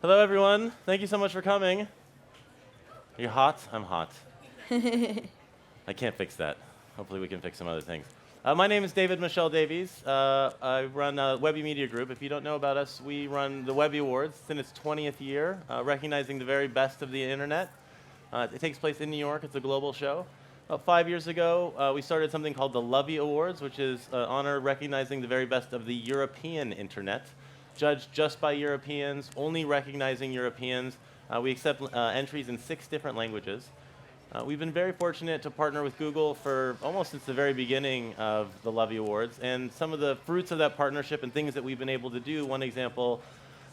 Hello, everyone. Thank you so much for coming. Are you hot? I'm hot. I can't fix that. Hopefully we can fix some other things. My name is David Michelle Davies. I run Webby Media Group. If you don't know about us, we run the Webby Awards. It's in its 20th year, recognizing the very best of the internet. It takes place in New York. It's a global show. About 5 years ago, we started something called the Lovie Awards, which is honor recognizing the very best of the European internet, judged just by Europeans, only recognizing Europeans. We accept entries in 6 different languages. We've been very fortunate to partner with Google for almost since the very beginning of the Lovie Awards, and some of the fruits of that partnership and things that we've been able to do, one example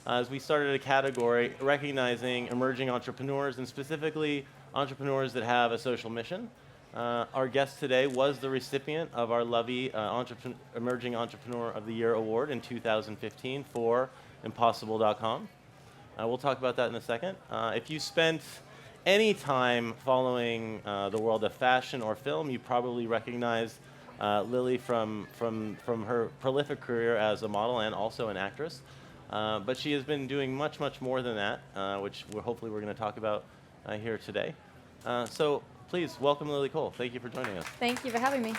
is we started a category recognizing emerging entrepreneurs, and specifically entrepreneurs that have a social mission. Our guest today was the recipient of our Lovie Emerging Entrepreneur of the Year Award in 2015 for Impossible.com. We'll talk about that in a second. If you spent any time following the world of fashion or film, you probably recognize Lily from her prolific career as a model and also an actress. But she has been doing much, much more than that, which hopefully we're going to talk about here today. So please welcome Lily Cole. Thank you for joining us. Thank you for having me.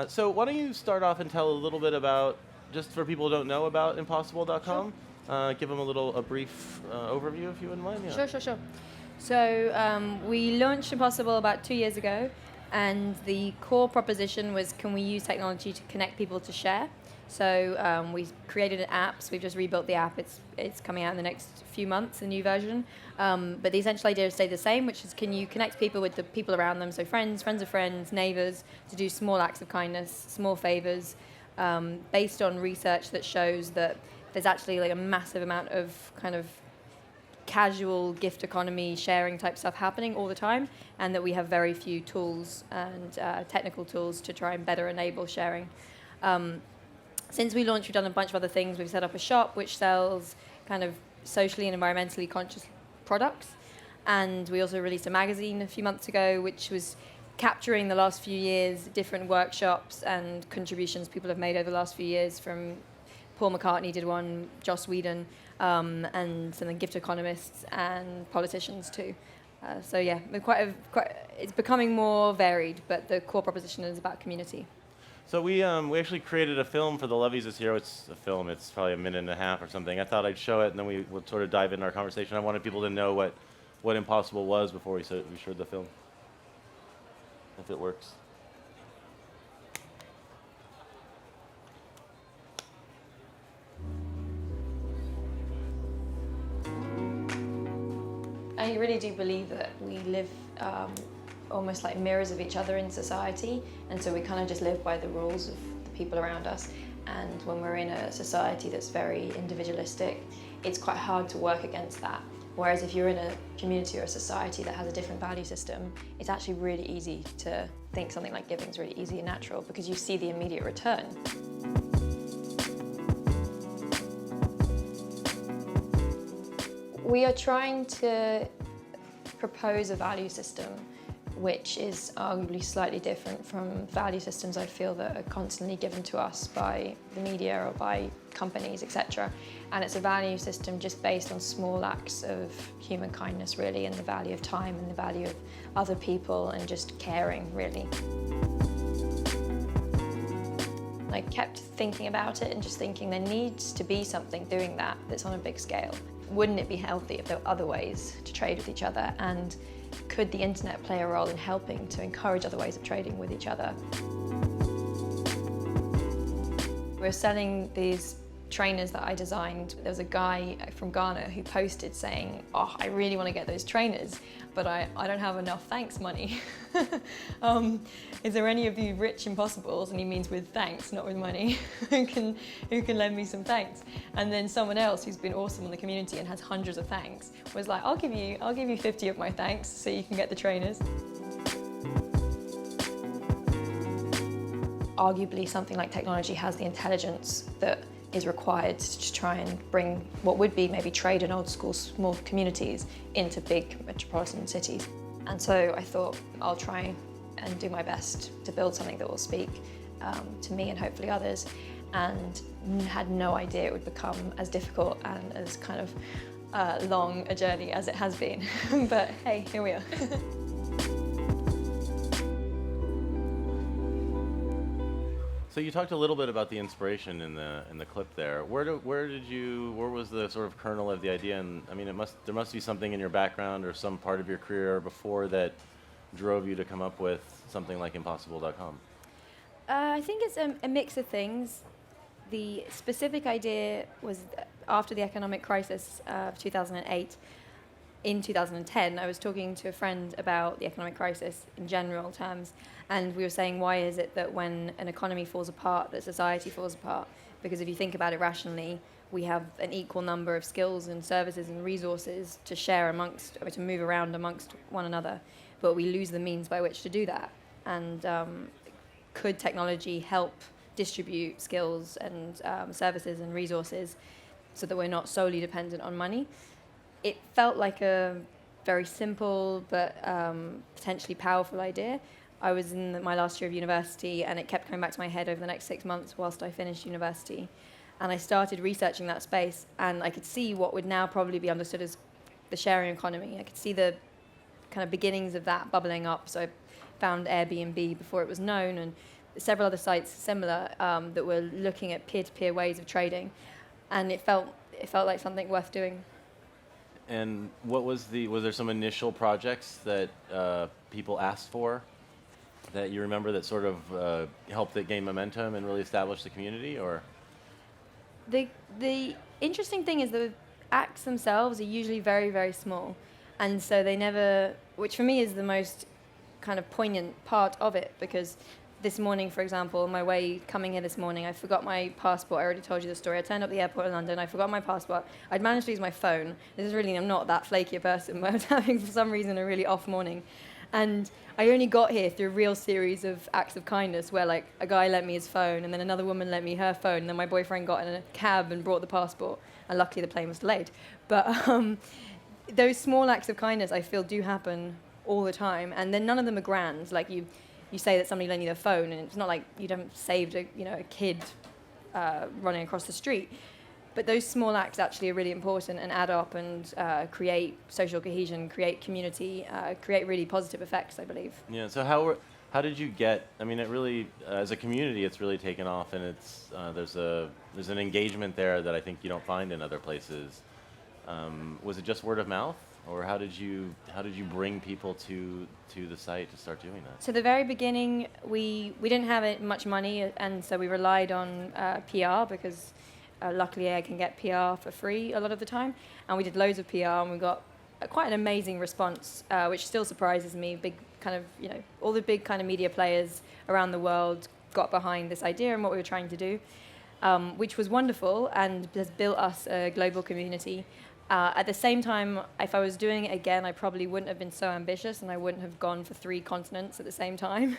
So why don't you start off and tell a little bit about, just for people who don't know about Impossible.com, give them a brief overview if you wouldn't mind. Yeah. Sure. So we launched Impossible about 2 years ago, and the core proposition was, can we use technology to connect people to share? So we created an app. So we've just rebuilt the app. It's coming out in the next few months, a new version. But the essential idea stayed the same, which is, can you connect people with the people around them? So friends of friends, neighbors, to do small acts of kindness, small favors, based on research that shows that there's actually like a massive amount of kind of casual gift economy sharing type stuff happening all the time, and that we have very few tools and technical tools to try and better enable sharing. Since we launched, we've done a bunch of other things. We've set up a shop which sells kind of socially and environmentally conscious products. And we also released a magazine a few months ago, which was capturing the last few years, different workshops and contributions people have made over the last few years. From Paul McCartney did one, Joss Whedon, and some gift economists and politicians too. So yeah, it's becoming more varied, but the core proposition is about community. So we actually created a film for the Lovies this year. It's a film. It's probably a minute and a half or something. I thought I'd show it, and then we would sort of dive into our conversation. I wanted people to know what Impossible was before we showed the film, if it works. I really do believe that we live almost like mirrors of each other in society, and so we kind of just live by the rules of the people around us. And when we're in a society that's very individualistic, it's quite hard to work against that. Whereas if you're in a community or a society that has a different value system, it's actually really easy to think something like giving is really easy and natural, because you see the immediate return. We are trying to propose a value system which is arguably slightly different from value systems I feel that are constantly given to us by the media or by companies, etc. And it's a value system just based on small acts of human kindness, really, and the value of time and the value of other people and just caring, really. I kept thinking about it and just thinking there needs to be something doing that that's on a big scale. Wouldn't it be healthy if there were other ways to trade with each other? And could the internet play a role in helping to encourage other ways of trading with each other? We're selling these trainers that I designed. There was a guy from Ghana who posted saying, "Oh, I really want to get those trainers, but I don't have enough thanks money." Is there any of you rich impossibles? And he means with thanks, not with money, who can lend me some thanks? And then someone else who's been awesome in the community and has hundreds of thanks was like, I'll give you 50 of my thanks so you can get the trainers. Arguably, something like technology has the intelligence that is required to try and bring what would be maybe trade in old school small communities into big metropolitan cities. And so I thought I'll try and do my best to build something that will speak to me and hopefully others. and had no idea it would become as difficult and as kind of long a journey as it has been. But hey, here we are. So you talked a little bit about the inspiration in the clip there. Where was the sort of kernel of the idea? And I mean, there must be something in your background or some part of your career before that drove you to come up with something like impossible.com. I think it's a mix of things. The specific idea was after the economic crisis of 2008. In 2010, I was talking to a friend about the economic crisis in general terms, and we were saying, why is it that when an economy falls apart, that society falls apart? Because if you think about it rationally, we have an equal number of skills and services and resources to share amongst, or to move around amongst one another, but we lose the means by which to do that. And could technology help distribute skills and services and resources so that we're not solely dependent on money? It felt like a very simple but potentially powerful idea. I was in my last year of university, and it kept coming back to my head over the next 6 months whilst I finished university. And I started researching that space, and I could see what would now probably be understood as the sharing economy. I could see the kind of beginnings of that bubbling up. So I found Airbnb before it was known, and several other sites similar that were looking at peer-to-peer ways of trading. And it felt like something worth doing. And was there some initial projects that people asked for that you remember that sort of helped it gain momentum and really establish the community, or? The interesting thing is the acts themselves are usually very, very small. And so they never, which for me is the most kind of poignant part of it, because this morning, for example, on my way coming here this morning, I forgot my passport. I already told you the story. I turned up at the airport in London. I forgot my passport. I'd managed to use my phone. I'm not that flaky a person, but I was having, for some reason, a really off morning. And I only got here through a real series of acts of kindness where, like, a guy lent me his phone, and then another woman lent me her phone, and then my boyfriend got in a cab and brought the passport. And luckily, the plane was delayed. But those small acts of kindness, I feel, do happen all the time. And then none of them are grand. Like, you say that somebody lent you their phone, and it's not like you haven't saved a kid running across the street. But those small acts actually are really important and add up and create social cohesion, create community, create really positive effects, I believe. Yeah. So how did you get? I mean, it really, as a community, it's really taken off, and it's there's an engagement there that I think you don't find in other places. Was it just word of mouth? Or how did you bring people to the site to start doing that? So the very beginning, we didn't have much money, and so we relied on PR because luckily I can get PR for free a lot of the time, and we did loads of PR, and we got quite an amazing response, which still surprises me. Big kind of all the big kind of media players around the world got behind this idea and what we were trying to do, which was wonderful and has built us a global community. At the same time, if I was doing it again, I probably wouldn't have been so ambitious, and I wouldn't have gone for 3 continents at the same time.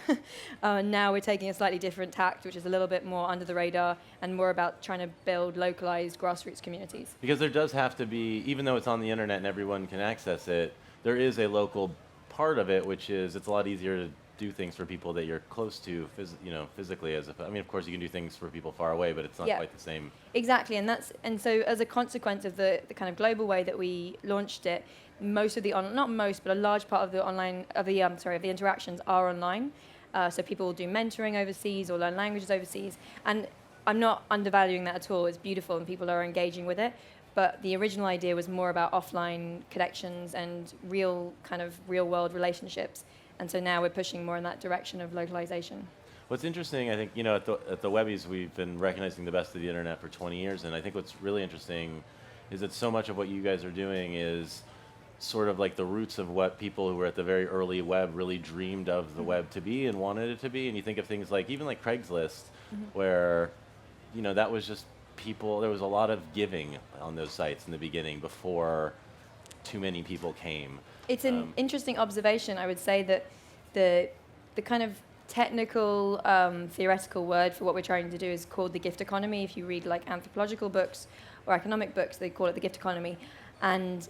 Now we're taking a slightly different tact, which is a little bit more under the radar and more about trying to build localized grassroots communities. Because there does have to be, even though it's on the internet and everyone can access it, there is a local part of it, which is it's a lot easier to do things for people that you're close to, physically. I mean, of course, you can do things for people far away, but it's not quite the same. Exactly, and so as a consequence of the kind of global way that we launched it, most of the not most, but a large part of the interactions are online. So people will do mentoring overseas or learn languages overseas, and I'm not undervaluing that at all. It's beautiful, and people are engaging with it. But the original idea was more about offline connections and real world relationships. And so now we're pushing more in that direction of localization. What's interesting, I think, at the Webbies, we've been recognizing the best of the internet for 20 years, and I think what's really interesting is that so much of what you guys are doing is sort of like the roots of what people who were at the very early web really dreamed of the web to be and wanted it to be. And you think of things like, even like Craigslist, where, that was just people, there was a lot of giving on those sites in the beginning before too many people came. It's an interesting observation. I would say that the kind of technical, theoretical word for what we're trying to do is called the gift economy. If you read like anthropological books or economic books, they call it the gift economy. And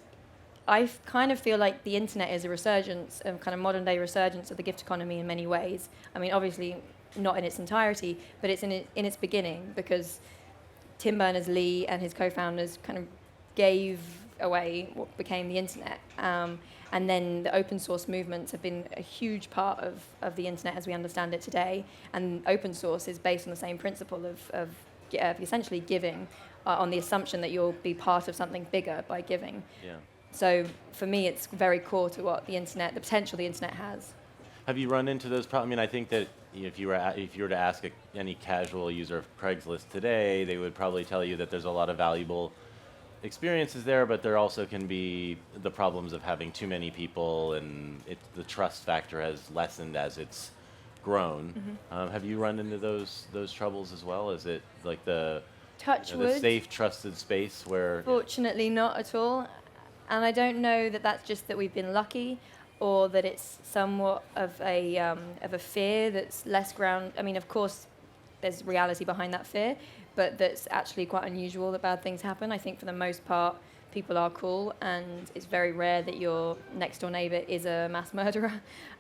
I kind of feel like the internet is a resurgence, a kind of modern day resurgence of the gift economy in many ways. I mean, obviously, not in its entirety, but it's in its beginning, because Tim Berners-Lee and his co-founders kind of gave away what became the internet. And then the open source movements have been a huge part of the internet as we understand it today. And open source is based on the same principle of essentially giving on the assumption that you'll be part of something bigger by giving. Yeah. So for me, it's very core to what the potential the internet has. Have you run into those problems? I mean, I think that if you were to ask any casual user of Craigslist today, they would probably tell you that there's a lot of valuable experiences there, but there also can be the problems of having too many people, and the trust factor has lessened as it's grown. Mm-hmm. Have you run into those troubles as well? Is it like the Touchwood. the safe, trusted space where? Fortunately, not at all. And I don't know that that's just that we've been lucky, or that it's somewhat of a fear that's less ground. I mean, of course, there's reality behind that fear, but that's actually quite unusual that bad things happen. I think for the most part, people are cool, and it's very rare that your next door neighbor is a mass murderer.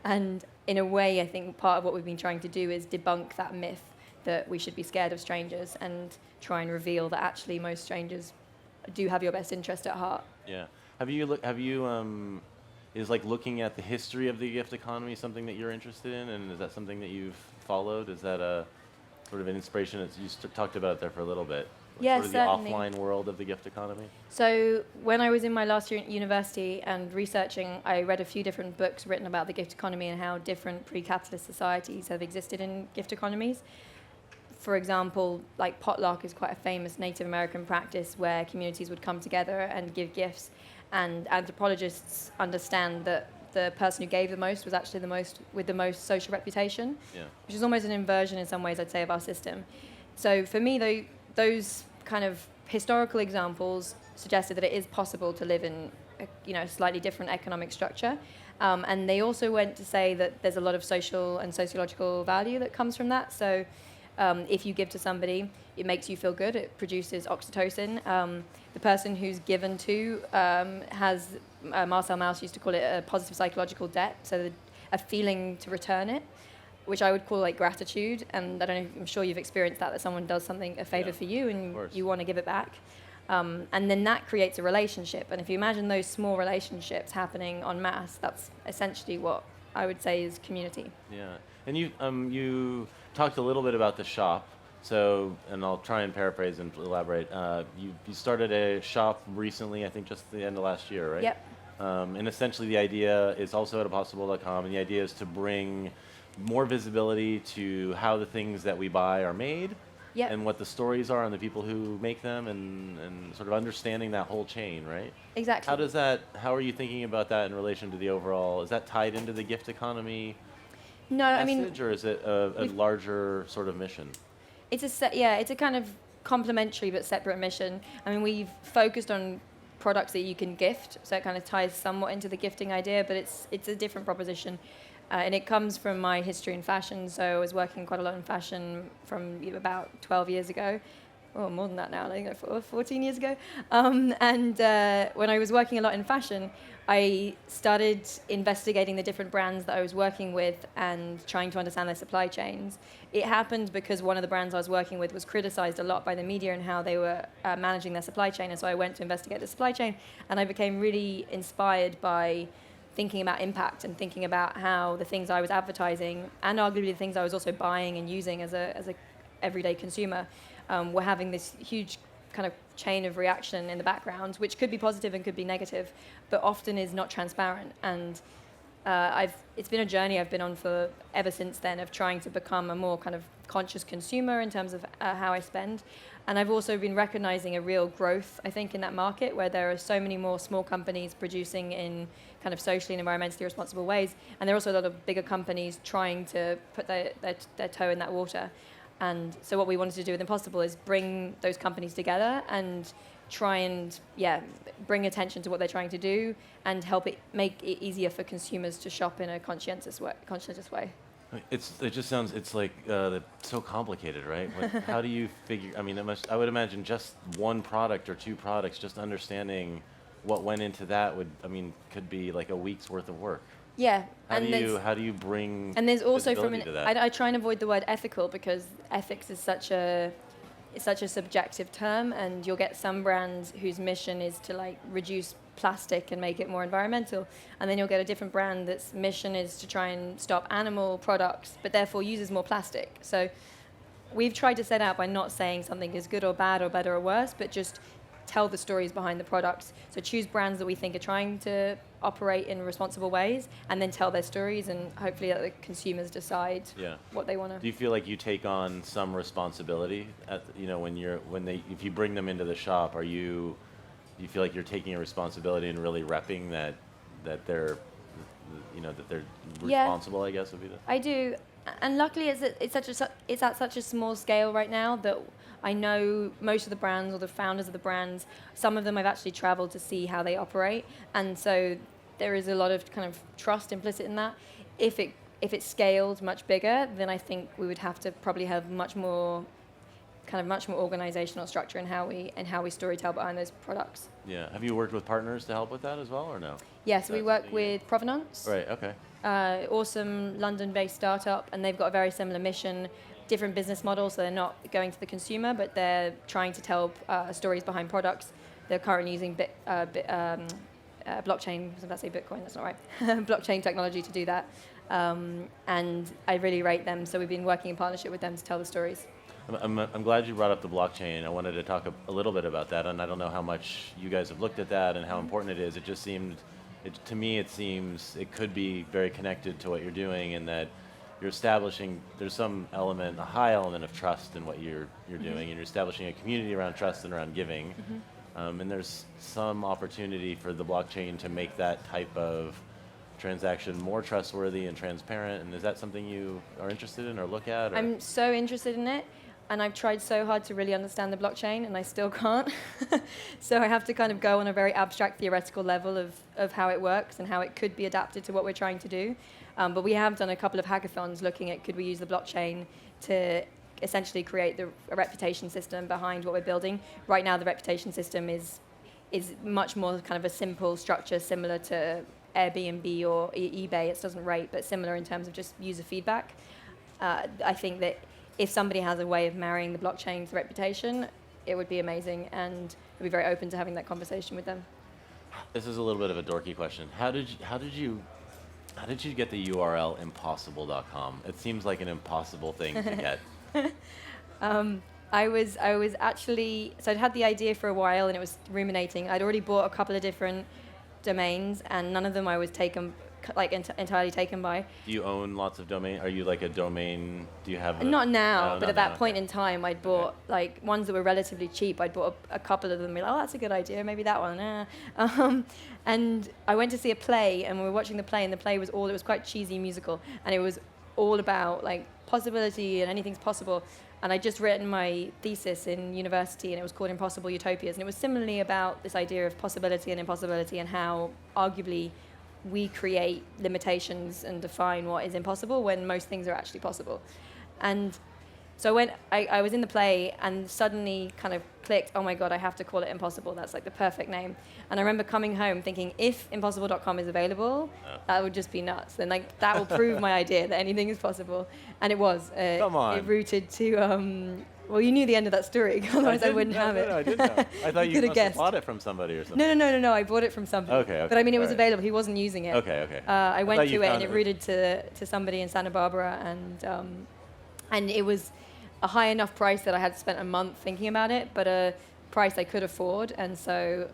And in a way, I think part of what we've been trying to do is debunk that myth that we should be scared of strangers, and try and reveal that actually most strangers do have your best interest at heart. Yeah. Is like looking at the history of the gift economy something that you're interested in, and is that something that you've followed? Is that a sort of an inspiration? You talked about it there for a little bit. Yeah, sort of certainly. The offline world of the gift economy? So when I was in my last year at university and researching, I read a few different books written about the gift economy and how different pre-capitalist societies have existed in gift economies. For example, like potluck is quite a famous Native American practice where communities would come together and give gifts, and anthropologists understand that the person who gave the most was actually with the most social reputation, which is almost an inversion in some ways, I'd say, of our system. So for me, those kind of historical examples suggested that it is possible to live in a slightly different economic structure. And they also went to say that there's a lot of social and sociological value that comes from that. So if you give to somebody, it makes you feel good. It produces oxytocin. The person who's given to has, Marcel Mauss used to call it a positive psychological debt, so a feeling to return it, which I would call like gratitude. And I don't know, I'm sure you've experienced that someone does a favor for you and you want to give it back. And then that creates a relationship. And if you imagine those small relationships happening en masse, that's essentially what I would say is community. Yeah. And you talked a little bit about the shop. So, and I'll try and paraphrase and elaborate. You started a shop recently, I think just at the end of last year, right? Yep. And essentially the idea is also at impossible.com, and the idea is to bring more visibility to how the things that we buy are made, and what the stories are and the people who make them, and sort of understanding that whole chain, right? Exactly. How are you thinking about that in relation to the overall, is that tied into the gift economy message, or is it a larger sort of mission? It's a kind of complementary but separate mission. I mean, we've focused on products that you can gift, so it kind of ties somewhat into the gifting idea, but it's a different proposition. And it comes from my history in fashion, so I was working quite a lot in fashion from about 12 years ago. Oh, more than that now, I think 14 years ago. And when I was working a lot in fashion, I started investigating the different brands that I was working with and trying to understand their supply chains. It happened because one of the brands I was working with was criticized a lot by the media and how they were managing their supply chain. And so I went to investigate the supply chain, and I became really inspired by thinking about impact and thinking about how the things I was advertising, and arguably the things I was also buying and using as a everyday consumer, were having this huge kind of chain of reaction in the background, which could be positive and could be negative, but often is not transparent. And it's been a journey I've been on for ever since then, of trying to become a more kind of conscious consumer in terms of how I spend. And I've also been recognizing a real growth, I think, in that market, where there are so many more small companies producing in kind of socially and environmentally responsible ways. And there are also a lot of bigger companies trying to put their toe in that water. And so what we wanted to do with Impossible is bring those companies together and try and bring attention to what they're trying to do and make it easier for consumers to shop in a conscientious way. It just sounds, it's like so complicated, right? Like, how do you figure? I mean, I would imagine just one product or two products, just understanding what went into that could be like a week's worth of work. Yeah. How do you bring And there's also visibility to that? I try and avoid the word ethical because ethics is such a subjective term, and you'll get some brands whose mission is to like reduce plastic and make it more environmental, and then you'll get a different brand that's mission is to try and stop animal products, but therefore uses more plastic. So we've tried to set out by not saying something is good or bad or better or worse, but just tell the stories behind the products. So choose brands that we think are trying to operate in responsible ways, and then tell their stories, and hopefully let the consumers decide what they want to. Do you feel like you take on some responsibility if you bring them into the shop? Do you feel like you're taking a responsibility and really repping that they're responsible? I guess would be the. I do, and luckily it's at such a small scale right now that I know most of the brands or the founders of the brands. Some of them I've actually traveled to see how they operate, and so there is a lot of kind of trust implicit in that. If it scaled much bigger, then I think we would have to probably have much more organizational structure in how we storytell behind those products. Yeah. Have you worked with partners to help with that as well, or no? Yes, we work with Provenance. Right. Okay. Awesome London-based startup, and they've got a very similar mission. Different business models, so they're not going to the consumer, but they're trying to tell stories behind products. They're currently using blockchain. I was about to say Bitcoin, that's not right. Blockchain technology to do that, and I really rate them. So we've been working in partnership with them to tell the stories. I'm glad you brought up the blockchain. I wanted to talk a little bit about that, and I don't know how much you guys have looked at that and how important it is. It just seemed, to me, it seems it could be very connected to what you're doing, and that you're establishing, there's some element, a high element of trust in what you're doing, and you're establishing a community around trust and around giving. And there's some opportunity for the blockchain to make that type of transaction more trustworthy and transparent. And is that something you are interested in or look at? Or? I'm so interested in it, and I've tried so hard to really understand the blockchain, and I still can't. So I have to kind of go on a very abstract theoretical level of how it works and how it could be adapted to what we're trying to do. But we have done a couple of hackathons looking at could we use the blockchain to essentially create a reputation system behind what we're building. Right now, the reputation system is much more kind of a simple structure, similar to Airbnb or eBay. It doesn't rate, but similar in terms of just user feedback. I think that if somebody has a way of marrying the blockchain to reputation, it would be amazing, and I'd be very open to having that conversation with them. This is a little bit of a dorky question. How did you get the URL impossible.com? It seems like an impossible thing to get. I was actually, so I'd had the idea for a while and it was ruminating. I'd already bought a couple of different domains, and none of them I was entirely taken by. Do you own lots of domain? Are you like a domain? Do you have? Not now, but at that point okay. in time, I'd bought like ones that were relatively cheap. I'd bought a couple of them. And be like, oh, that's a good idea. Maybe that one. And I went to see a play, and we were watching the play, and the play it was quite cheesy musical, and it was all about like possibility and anything's possible. And I'd just written my thesis in university, and it was called Impossible Utopias, and it was similarly about this idea of possibility and impossibility, and how arguably we create limitations and define what is impossible when most things are actually possible. And so when I was in the play, and suddenly kind of clicked, oh my God, I have to call it Impossible. That's like the perfect name. And I remember coming home thinking, if impossible.com is available, that would just be nuts. And like that will prove my idea that anything is possible. And it was. Come on. It rooted to, well, you knew the end of that story, otherwise I wouldn't have it. No, I didn't know. I thought you must have bought it from somebody or something. No, I bought it from somebody. Okay. But I mean, it was available. He wasn't using it. Okay. I went to it, and it rooted to somebody in Santa Barbara, and it was a high enough price that I had spent a month thinking about it, but a price I could afford, and so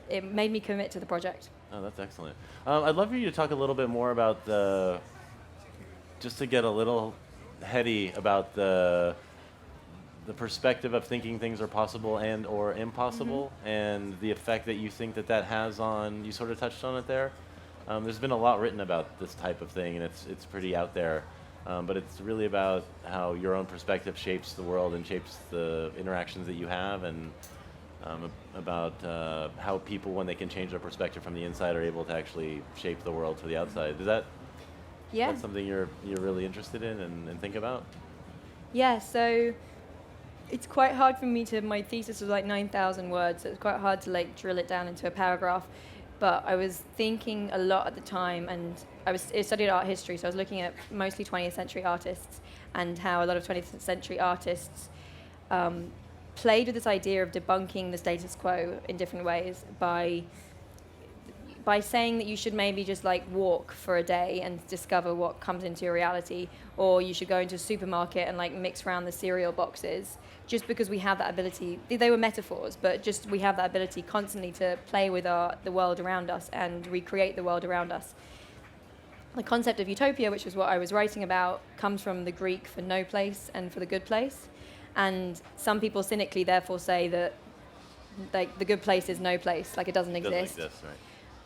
it made me commit to the project. Oh, that's excellent. I'd love for you to talk a little bit more about just to get a little heady about the perspective of thinking things are possible and or impossible, and the effect that you think that has on, you sort of touched on it there. There's been a lot written about this type of thing, and it's pretty out there. But it's really about how your own perspective shapes the world and shapes the interactions that you have, and about how people, when they can change their perspective from the inside, are able to actually shape the world to the outside. Is that that's something you're really interested in and think about? Yeah, so it's quite hard for me my thesis was like 9,000 words, so it's quite hard to like drill it down into a paragraph. but I was thinking a lot at the time, and I studied art history, so I was looking at mostly 20th century artists and how a lot of 20th century artists played with this idea of debunking the status quo in different ways by saying that you should maybe just like walk for a day and discover what comes into your reality, or you should go into a supermarket and like mix around the cereal boxes, just because we have that ability. They were metaphors, but just we have that ability constantly to play with the world around us and recreate the world around us. The concept of utopia, which is what I was writing about, comes from the Greek for no place and for the good place. And some people cynically therefore say that like the good place is no place, like it doesn't exist. Doesn't exist, right.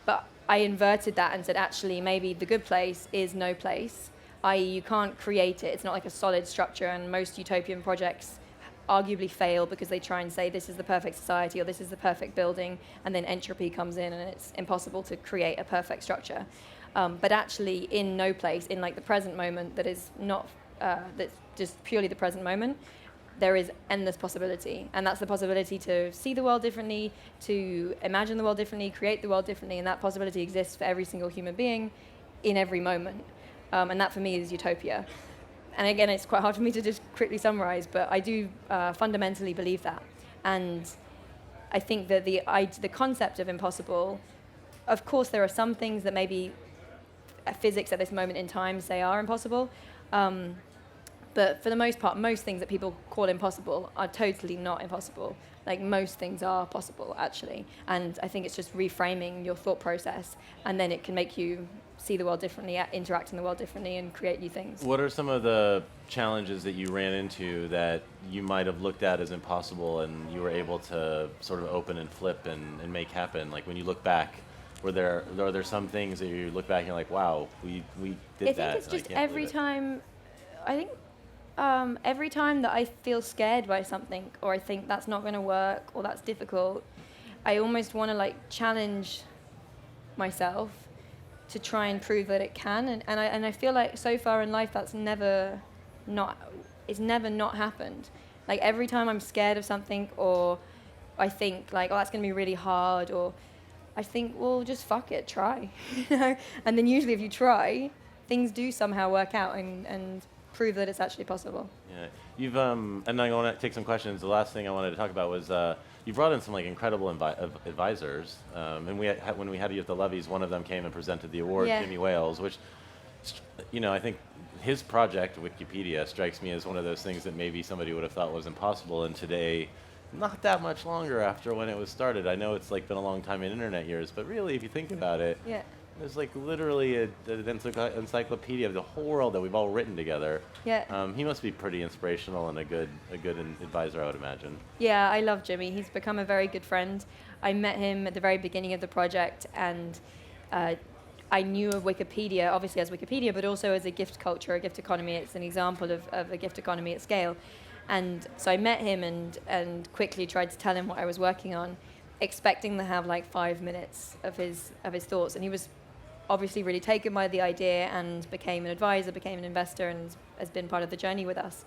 But I inverted that and said, actually, maybe the good place is no place, i.e. you can't create it. It's not like a solid structure, and most utopian projects arguably fail because they try and say this is the perfect society or this is the perfect building, and then entropy comes in and it's impossible to create a perfect structure. But actually in no place, in like the present moment that is not, that's just purely the present moment, there is endless possibility, and that's the possibility to see the world differently, to imagine the world differently, create the world differently, and that possibility exists for every single human being in every moment. And that for me is utopia. And again, it's quite hard for me to just quickly summarize, but I do fundamentally believe that. And I think that the concept of impossible, of course there are some things that maybe physics at this moment in time say are impossible, but for the most part, most things that people call impossible are totally not impossible. Like most things are possible, actually. And I think it's just reframing your thought process, and then it can make you see the world differently, interact in the world differently, and create new things. What are some of the challenges that you ran into that you might have looked at as impossible and you were able to sort of open and flip and make happen? Like when you look back, are there some things that you look back and you're like, wow, we did that? I think it's just every time that I feel scared by something, or I think that's not going to work, or that's difficult, I almost want to like challenge myself to try and prove that it can. And I feel like so far in life that's never not happened. Like every time I'm scared of something, or I think like, oh, that's going to be really hard, or I think, well, just fuck it, try. You know? And then usually if you try, things do somehow work out and prove that it's actually possible. Yeah, you've and I want to take some questions. The last thing I wanted to talk about was you brought in some like incredible advisors, and when we had you at the Lovies, one of them came and presented the award, Yeah. Jimmy Wales, which, you know, I think his project Wikipedia strikes me as one of those things that maybe somebody would have thought was impossible, and today, not that much longer after when it was started. I know it's like been a long time in internet years, but really, if you think about it. Yeah. There's like literally an encyclopedia of the whole world that we've all written together. Yeah. He must be pretty inspirational and a good advisor, I would imagine. Yeah, I love Jimmy. He's become a very good friend. I met him at the very beginning of the project, and I knew of Wikipedia, obviously as Wikipedia, but also as a gift culture, a gift economy. It's an example of a gift economy at scale. And so I met him and quickly tried to tell him what I was working on, expecting to have like 5 minutes of his thoughts. And he was obviously really taken by the idea and became an advisor, became an investor, and has been part of the journey with us.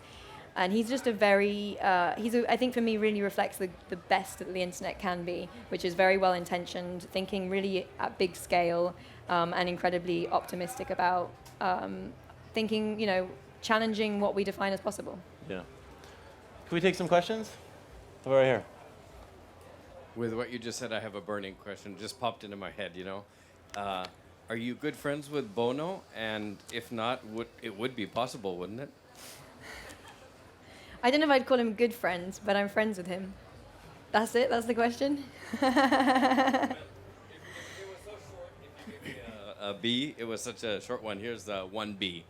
And he's just a very, I think for me really reflects the best that the internet can be, which is very well intentioned, thinking really at big scale, and incredibly optimistic about thinking, you know, challenging what we define as possible. Yeah. Can we take some questions? Over right here. With what you just said, I have a burning question. Just popped into my head, you know. Are you good friends with Bono? And if not, it would be possible, wouldn't it? I don't know if I'd call him good friends, but I'm friends with him. That's it? That's the question? It was so short. If you give me a B, it was such a short one. Here's the 1B.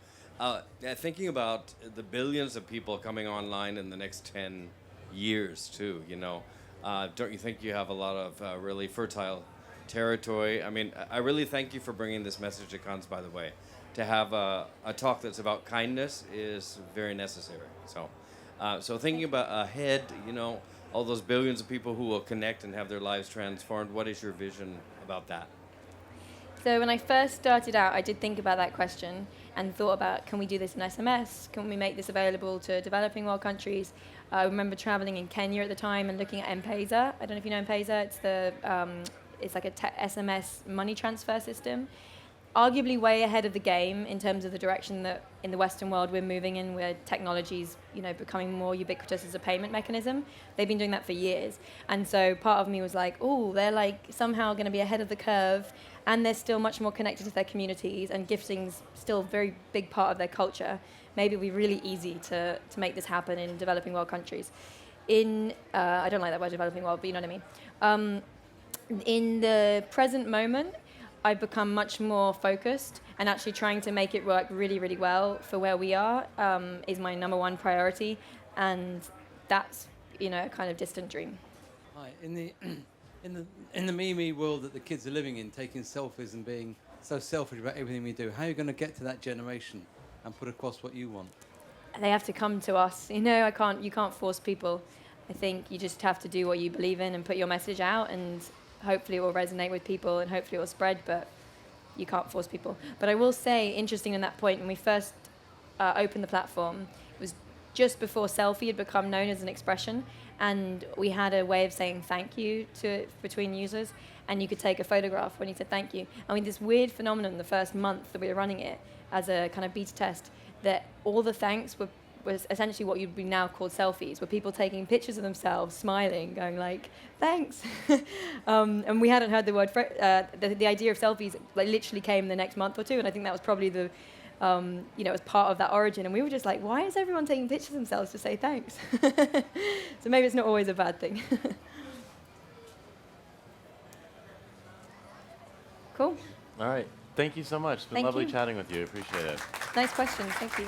Thinking about the billions of people coming online in the next 10 years, too, you know, don't you think you have a lot of really fertile territory? I mean, I really thank you for bringing this message to Cons, by the way. To have a talk that's about kindness is very necessary. So thinking about ahead, you know, all those billions of people who will connect and have their lives transformed, what is your vision about that? So when I first started out, I did think about that question and thought about, can we do this in SMS? Can we make this available to developing world countries? I remember traveling in Kenya at the time and looking at M-Pesa. I don't know if you know M-Pesa. it's like a SMS money transfer system. Arguably way ahead of the game in terms of the direction that in the Western world we're moving in, where technology's becoming more ubiquitous as a payment mechanism. They've been doing that for years, and so part of me was like, oh, they're like somehow going to be ahead of the curve, and they're still much more connected to their communities, and gifting's still a very big part of their culture. Maybe it'll be really easy to make this happen in developing world countries. I don't like that word, developing world, but you know what I mean. In the present moment, I've become much more focused, and actually trying to make it work really, really well for where we are is my number one priority, and that's a kind of distant dream. Hi. In the me world that the kids are living in, taking selfies and being so selfish about everything we do, how are you going to get to that generation and put across what you want? They have to come to us. You can't force people. I think you just have to do what you believe in and put your message out, and hopefully it will resonate with people and hopefully it will spread, but you can't force people. But I will say, interesting on that point, when we first opened the platform, it was just before selfie had become known as an expression, and we had a way of saying thank you between users, and you could take a photograph when you said thank you. I mean, this weird phenomenon the first month that we were running it as a kind of beta test, that all the thanks was essentially what you'd be now called selfies, were people taking pictures of themselves, smiling, going like, thanks. And we hadn't heard the word, the idea of selfies literally came the next month or two, and I think that was probably it was part of that origin, and we were just like, why is everyone taking pictures of themselves to say thanks? So maybe it's not always a bad thing. Cool. All right. Thank you so much. It's been Thank lovely you. chatting with you. Appreciate it. Nice questions. Thank you.